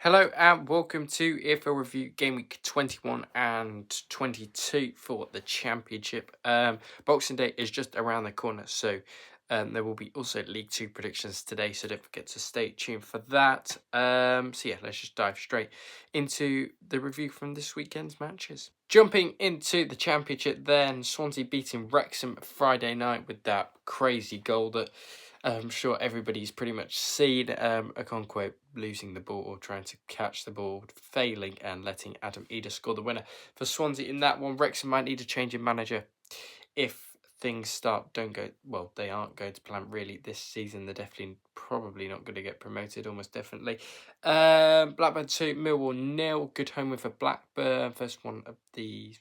Hello and welcome to EFL Review Game Week 21 and 22 for the Championship. Boxing Day is just around the corner, so there will be also League 2 predictions today, so don't forget to stay tuned for that. Let's just dive straight into the review from this weekend's matches. Jumping into the Championship then, Swansea beating Wrexham Friday night with that crazy goal that I'm sure everybody's pretty much seen. Okonkwo losing the ball or trying to catch the ball, failing and letting Adam Eder score the winner for Swansea in that one. Wrexham might need a change in manager if things don't go well. They aren't going to plan really this season. They're definitely probably not going to get promoted, almost definitely. Blackburn 2, Millwall 0. Good home win for Blackburn. First one of the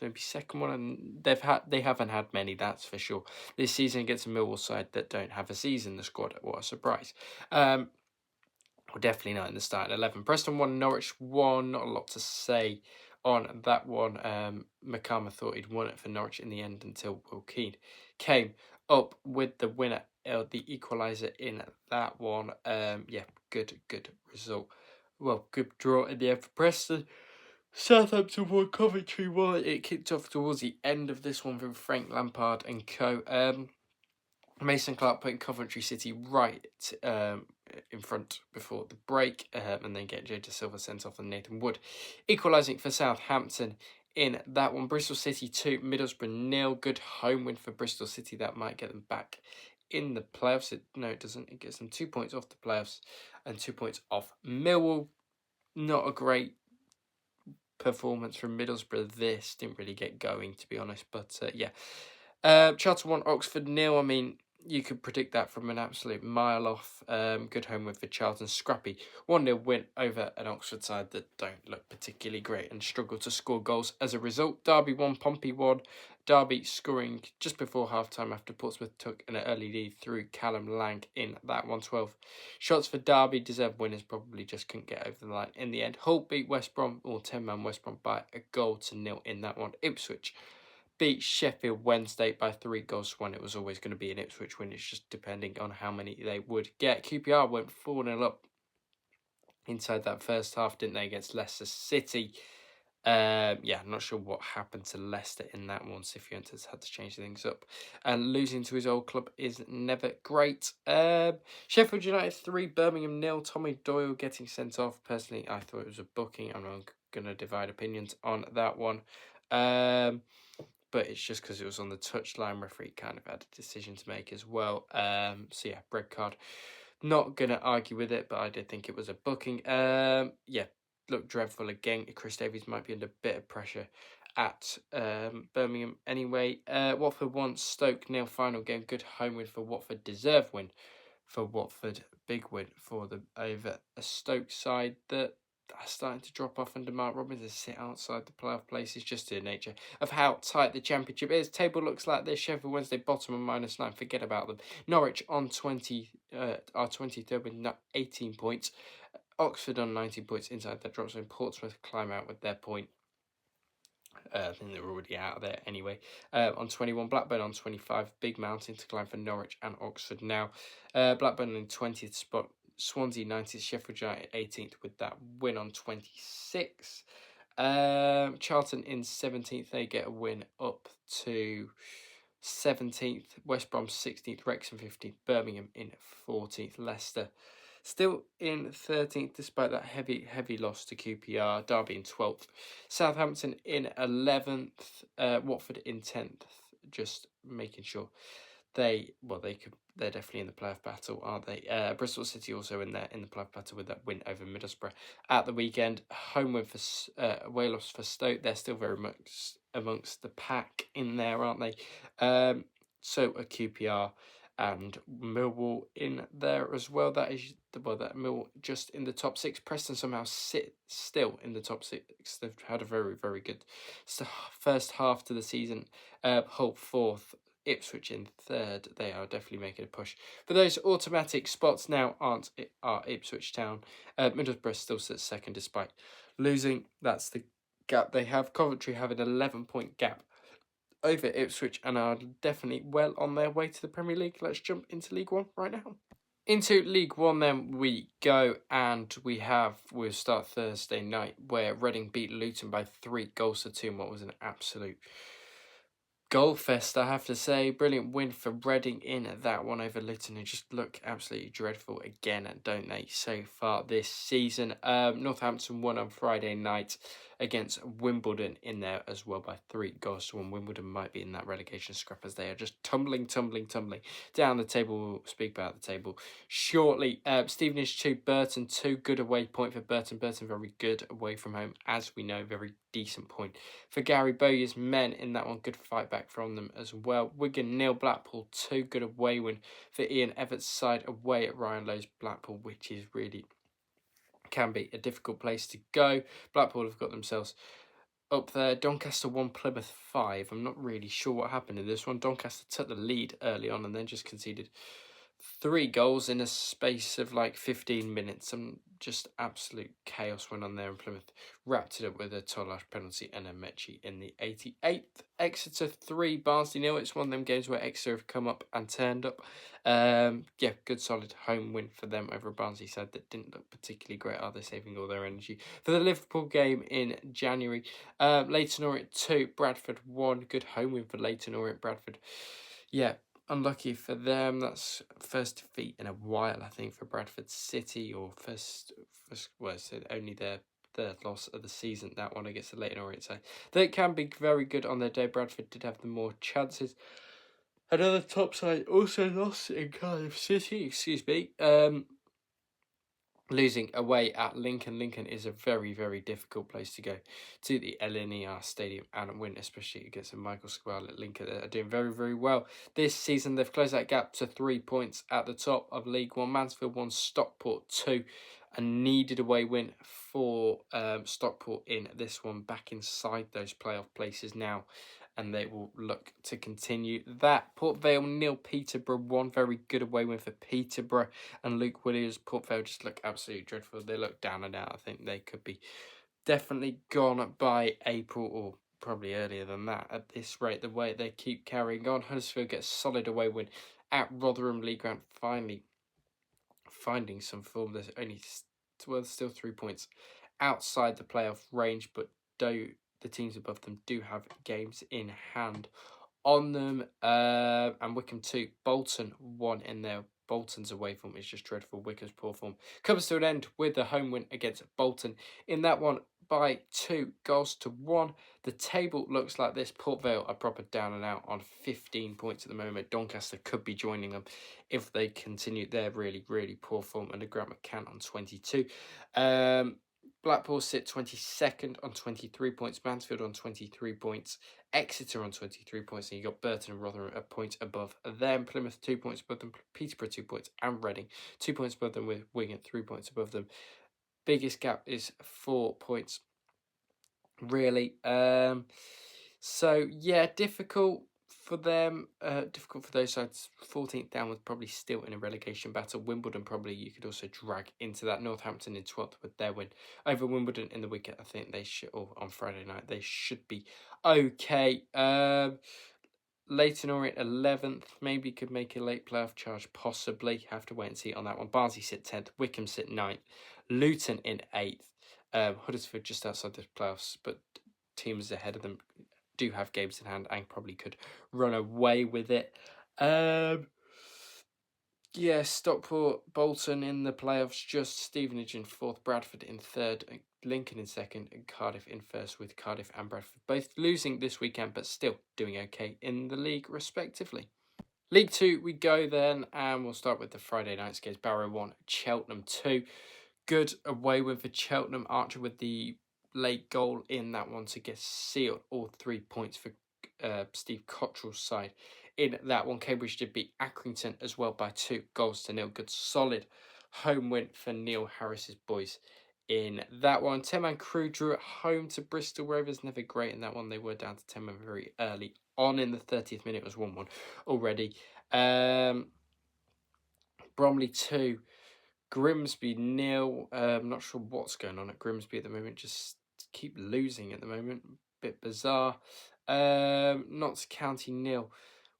maybe second one, and they haven't had many, that's for sure, this season against a Millwall side that don't have a season in the squad. What a surprise. Well, definitely not in the starting 11. Preston 1, Norwich 1. Not a lot to say on that one. McCarmer thought he'd won it for Norwich in the end until Will Keane came up with the winner, the equaliser in that one. Good result. Well, good draw in the end for Preston. Southampton won, Coventry won. It kicked off towards the end of this one from Frank Lampard and co. Mason Clark putting Coventry City right in front before the break, and then get Jada Silva sent off and Nathan Wood equalising for Southampton in that one. Bristol City 2, Middlesbrough 0. Good home win for Bristol City. That might get them back in the playoffs. No, it doesn't. It gets them 2 points off the playoffs and 2 points off Millwall. Not a great performance from Middlesbrough. This didn't really get going, to be honest, but Charlton 1, Oxford 0. I mean, you could predict that from an absolute mile off. Good home win for Charlton. Scrappy 1-0 win over an Oxford side that don't look particularly great and struggle to score goals as a result. Derby 1, Pompey 1. Derby scoring just before half-time after Portsmouth took an early lead through Callum Lang in that 1-12. Shots for Derby, deserved winners, probably just couldn't get over the line in the end. Hull beat West Brom, or 10-man West Brom, by a goal to 0 in that one. Ipswich beat Sheffield Wednesday by 3 goals to 1. It was always going to be an Ipswich win. It's just depending on how many they would get. QPR went 4-0 up inside that first half, didn't they, against Leicester City. I'm not sure what happened to Leicester in that one. Cifuentes had to change things up. And losing to his old club is never great. Sheffield United 3, Birmingham 0. Tommy Doyle getting sent off. Personally, I thought it was a booking. I'm not going to divide opinions on that one. But it's just because it was on the touchline. Referee kind of had a decision to make as well. Red card. Not going to argue with it, but I did think it was a booking. Looked dreadful again. Chris Davies might be under a bit of pressure at Birmingham anyway. Watford 1, Stoke 0. Final game. Good home win for Watford. Deserved win for Watford. Big win for them over a Stoke side that are starting to drop off under Mark Robins and sit outside the playoff places, just the nature of how tight the Championship is. Table looks like this. Sheffield Wednesday bottom on -9. Forget about them. Norwich on 20, are 23rd with 18 points. Oxford on 19 points inside that drop zone. Portsmouth climb out with their point. I think they were already out of there anyway. On 21, Blackburn on 25. Big mountain to climb for Norwich and Oxford now. Blackburn in 20th spot. Swansea 19th. Sheffield United 18th with that win on 26. Charlton in 17th. They get a win up to 17th. West Brom 16th. Wrexham 15th. Birmingham in 14th. Leicester still in 13th despite that heavy loss to QPR. Derby in 12th. Southampton in 11th. Watford in 10th. Just making sure they're definitely in the playoff battle, aren't they? Bristol City also in there in the playoff battle with that win over Middlesbrough at the weekend. Home win for away loss for Stoke. They're still very much amongst the pack in there, aren't they? So a QPR and Millwall in there as well. That Millwall just in the top 6. Preston somehow sit still in the top 6. They've had a very, very good first half to the season. Hull 4th. Ipswich in 3rd. They are definitely making a push for those automatic spots now. Are Ipswich Town. Middlesbrough still sits 2nd despite losing. That's the gap they have. Coventry have an 11-point gap over Ipswich and are definitely well on their way to the Premier League. Let's jump into League One right now. Into League One then we go, and we'll start Thursday night, where Reading beat Luton by 3 goals to 2 in what was an absolute goal fest, I have to say. Brilliant win for Reading in that one over Luton, who just look absolutely dreadful again, don't they, so far this season. Northampton won on Friday night against Wimbledon in there as well by 3 goals to 1. Wimbledon might be in that relegation scrap, as they are just tumbling down the table. We'll speak about the table shortly. Stevenage 2, Burton 2. Good away point for Burton. Burton very good away from home, as we know. Very decent point for Gary Bowyer's men in that one. Good fight back from them as well. Wigan 0, Blackpool 2. Good away win for Ian Everett's side away at Ryan Lowe's Blackpool, which is really can be a difficult place to go. Blackpool have got themselves up there. Doncaster 1, Plymouth 5. I'm not really sure what happened in this one. Doncaster took the lead early on and then just conceded 3 goals in a space of like 15 minutes. Some just absolute chaos went on there, and Plymouth wrapped it up with a Tolash penalty and a Mechi in the 88th. Exeter 3, Barnsley 0. It's one of them games where Exeter have come up and turned up. Yeah, good solid home win for them over a Barnsley side that didn't look particularly great, are they, saving all their energy for the Liverpool game in January. Leyton Orient 2, Bradford 1. Good home win for Leyton Orient. Bradford, yeah, unlucky for them. That's first defeat in a while, I think, for Bradford City, or first well, so only their third loss of the season, that one against the Leyton Orient side. They can be very good on their day. Bradford did have the more chances. Another top side also lost in Cardiff City, losing away at Lincoln. Lincoln is a very, very difficult place to go to the LNER Stadium and win, especially against a Michael Squall. Lincoln are doing very, very well this season. They've closed that gap to 3 points at the top of League One. Mansfield 1, Stockport 2. A needed away win for Stockport in this one, back inside those playoff places now, and they will look to continue that. Port Vale 0, Peterborough 1. Very good away win for Peterborough and Luke Williams. Port Vale just look absolutely dreadful. They look down and out. I think they could be definitely gone by April, or probably earlier than that at this rate, the way they keep carrying on. Huddersfield gets a solid away win at Rotherham. Lee Grant finally finding some form. There's only still 3 points outside the playoff range, but though the teams above them do have games in hand on them. And Wycombe 2, Bolton 1 in there. Bolton's away form is just dreadful. Wycomb's poor form comes to an end with the home win against Bolton in that one by 2 goals to 1. The table looks like this. Port Vale are proper down and out on 15 points at the moment. Doncaster could be joining them if they continue their really, really poor form under Grant McCann on 22. Blackpool sit 22nd on 23 points. Mansfield on 23 points. Exeter on 23 points. And you got Burton and Rotherham a point above them. Plymouth 2 points above them. Peterborough 2 points. And Reading 2 points above them, with Wigan 3 points above them. Biggest gap is 4 points, really. So, yeah, difficult for them. Difficult for those sides. 14th downwards, probably still in a relegation battle. Wimbledon probably you could also drag into that. Northampton in 12th with their win over Wimbledon in the weekend. I think they should, or on Friday night, they should be okay. Leyton Orient 11th, maybe could make a late playoff charge, possibly. Have to wait and see on that one. Barnsley sit 10th, Wycombe sit 9th, Luton in 8th, Huddersfield just outside the playoffs, but teams ahead of them do have games in hand and probably could run away with it. Yeah, Stockport, Bolton in the playoffs, just Stevenage in 4th, Bradford in 3rd, Lincoln in 2nd, and Cardiff in 1st, with Cardiff and Bradford both losing this weekend, but still doing okay in the league, respectively. League 2 we go then, and we'll start with the Friday night games. Barrow 1, Cheltenham 2. Good away win for Cheltenham. Archer with the late goal in that one to get sealed all 3 points for Steve Cottrell's side in that one. Cambridge did beat Accrington as well by 2 goals to 0. Good solid home win for Neil Harris's boys in that one. 10-man crew drew at home to Bristol Rovers. Never great in that one. They were down to 10-man very early on in the 30th minute. It was 1-1 already. Bromley 2, Grimsby 0. I'm not sure what's going on at Grimsby at the moment. Just keep losing at the moment. Bit bizarre. Notts County 0,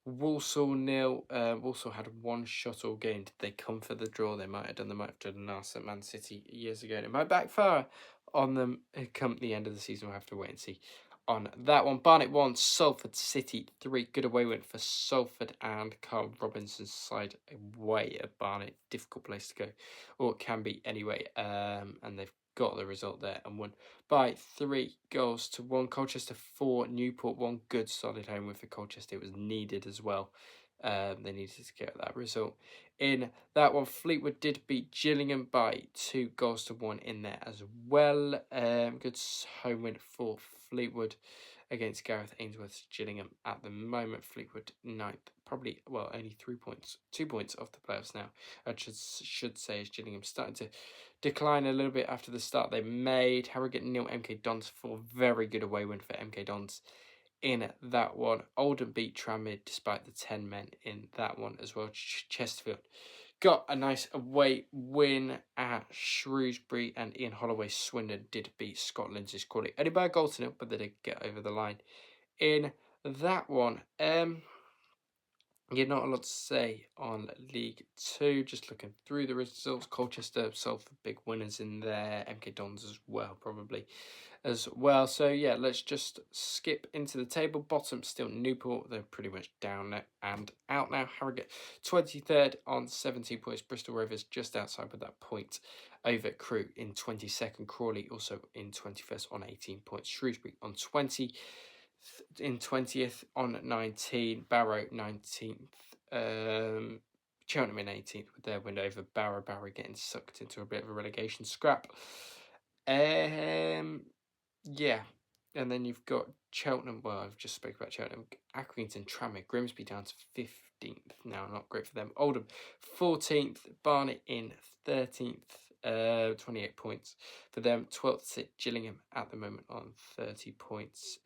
Walsall 0. Walsall had one shot all game. Did they come for the draw? They might have done. They might have done us at Man City years ago. It might backfire on them come the end of the season. We'll have to wait and see on that one. Barnet 1, Salford City 3. Good away win for Salford and Carl Robinson's side away at Barnet. Difficult place to go, or it can be anyway. And they've got the result there and won by 3-1. Colchester 4, Newport 1. Good solid home win for Colchester. It was needed as well. They needed to get that result in that one. Fleetwood did beat Gillingham by 2-1 in there as well. Good home win for Fleetwood against Gareth Ainsworth's Gillingham at the moment. Fleetwood 9th, probably, well, only 3 points, 2 points off the playoffs now. I should say, as Gillingham starting to decline a little bit after the start they made. Harrogate 0, MK Dons 4. Very good away win for MK Dons in that one. Oldham beat Tranmere despite the 10 men in that one as well. Chesterfield got a nice away win at Shrewsbury, and Ian Holloway Swindon did beat Scott Lindsay's Crawley. Only by a goal to nil, but they did get over the line in that one. Not a lot to say on League 2. Just looking through the results. Colchester, Salford, big winners in there. MK Dons as well, probably as well. So, yeah, let's just skip into the table. Bottom still Newport. They're pretty much down and out now. Harrogate 23rd on 17 points. Bristol Rovers just outside with that point over Crewe in 22nd. Crawley also in 21st on 18 points. Shrewsbury on 20th on 19. Barrow 19th. Cheltenham in 18th with their win over Barrow. Barrow getting sucked into a bit of a relegation scrap. Yeah. And then you've got Cheltenham. Well, I've just spoke about Cheltenham. Accrington, Tranmere, Grimsby down to 15th now. Not great for them. Oldham 14th. Barnet in 13th. 28 points for them. 12th sit Gillingham at the moment on 30 points.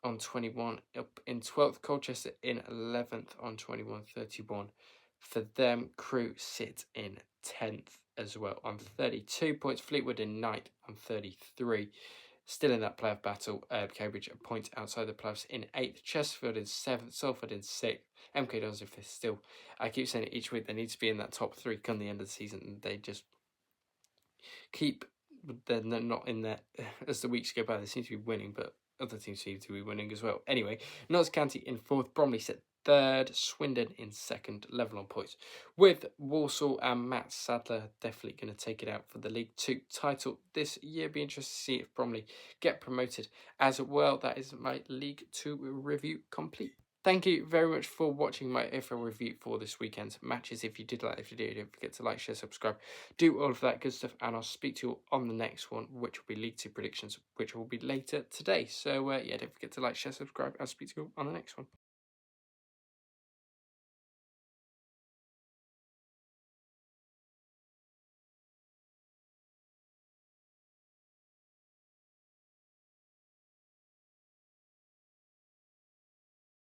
On 21. Up in 12th. Colchester in 11th on 21, 31. For them, Crewe sit in 10th as well on 32 points. Fleetwood in 9th on 33. Still in that playoff battle. Cambridge a point outside the playoffs in 8th. Chesterfield in 7th. Salford in 6th. MK Dons in 5th still. I keep saying it each week. They need to be in that top 3 come the end of the season. And they just keep... They're not in there as the weeks go by. They seem to be winning, but other teams seem to be winning as well. Anyway, Notts County in 4th. Bromley sit 3rd, Swindon in 2nd, level on points with Walsall, and Matt Sadler definitely going to take it out for the League 2 title this year. Be interested to see if Bromley get promoted as well. That is my League 2 review complete. Thank you very much for watching my EFL review for this weekend's matches. If you did like the video, don't forget to like, share, subscribe, do all of that good stuff, and I'll speak to you on the next one, which will be League 2 predictions, which will be later today. So, yeah, don't forget to like, share, subscribe, and I'll speak to you on the next one.